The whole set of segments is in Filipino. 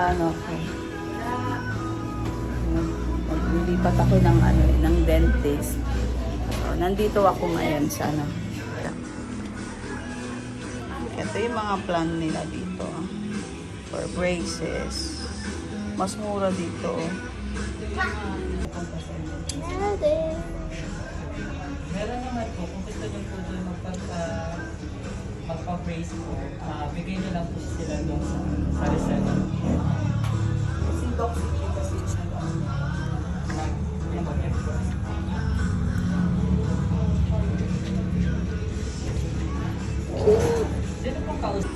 paano ako. Maglilipat ako ng dentist. So, nandito ako ngayon sa Ito yung mga plan nila dito. For braces. Mas mura dito. Meron naman po, kung gusto nyo po doon magpa-brace po, bigay nyo lang po sila doon sa reception. Kasi doc, kasi siya Dito po kausap.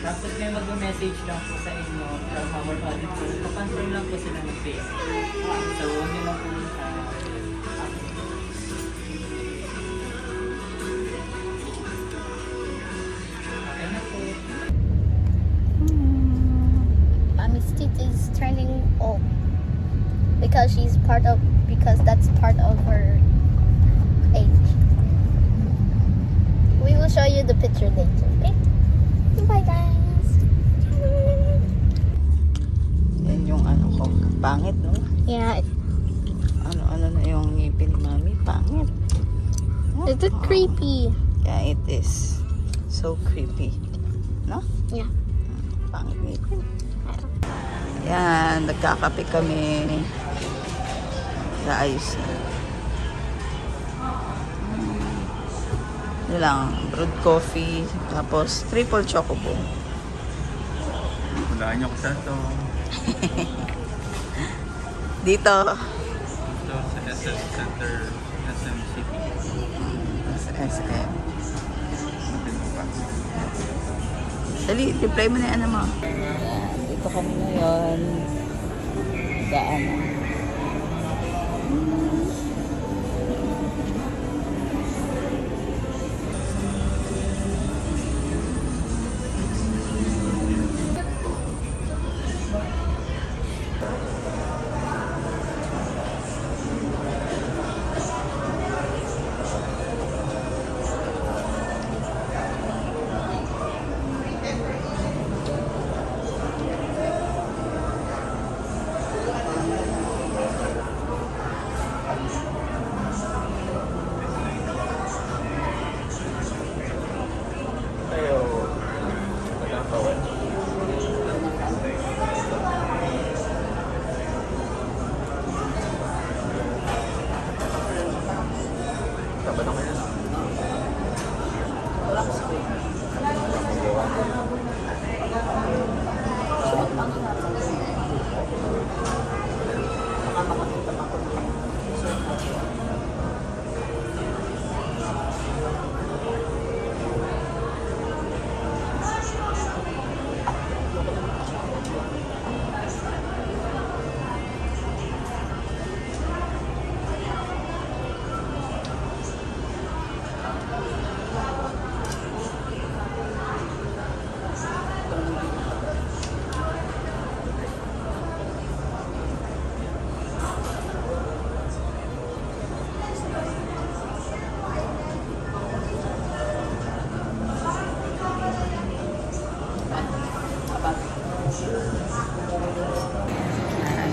Tapos may mag-message lang po sa inyo from our audit po. Papansin lang po sila ng face. So, huwag nyo lang po okay na po. Mommy's teeth is turning old because that's part of her age. We will show you the picture later, okay? Bye guys. Yan yung ko. Pangit, no? Yeah. Ano na yung ngipin ni Mami. Pangit. Is it creepy? Yeah, it is. So creepy. No? Yeah. Pangit ngipin. Yan, nagkakape kami. Naayos na. Yun lang, brewed coffee, tapos triple chocobo. Hulaan niyo ko sa ito. Dito. Ito sa SM Center, SM City. Sa SM. Dali, reply mo na yan mo. Dito kami ngayon. Daan na.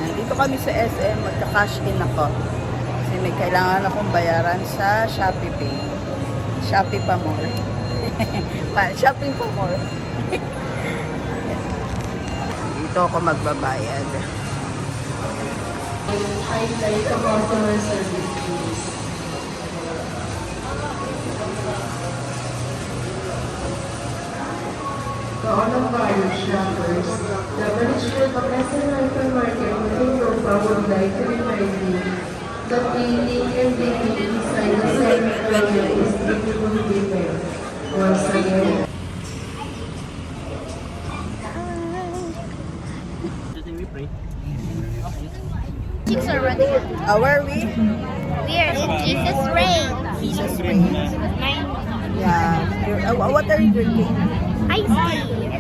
Nandito kami sa SM, magka-cash in ako. Kasi may kailangan akong bayaran sa Shopee Pay. Shopee pa more. Shopping pa more. Dito ako magbabayad. Highlight the customer service please. To all of our shoppers, the management of SM Hypermarket Muntinlupa would like to remind you that cleaning and baking inside the service area is difficult different. Once again, Chicks are running out. Where are we? We are in Jesus Rain. Jesus Ring. Yeah. What are you drinking? Ice tea.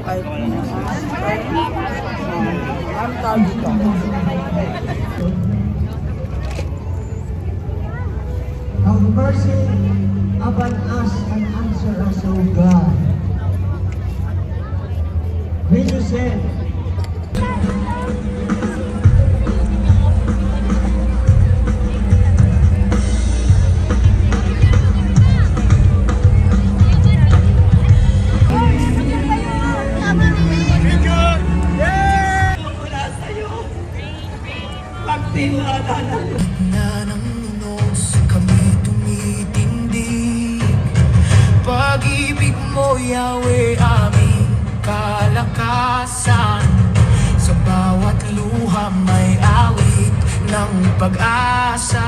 Ang tawag dito. Have mercy upon us and answer us, O God. Millicent. Nanangunos kami tumitindig. Pag-ibig mo, Yahweh, aming kalakasan. Sa bawat luha may awit ng pag-asa.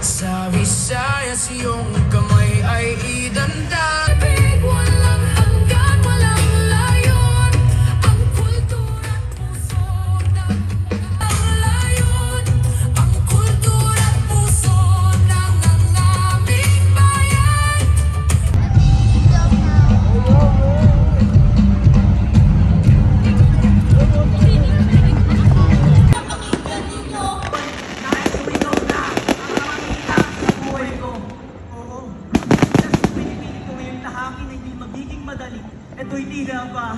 Sa Visayas iyong kamay ay idanda. Walang hanggan, walang layon. Ang kultura't puso ng layon. Ang kultura't puso ng aming bayan. Pinipili ko ngayong tahakin na hindi magiging madali. Ito'y tila ba?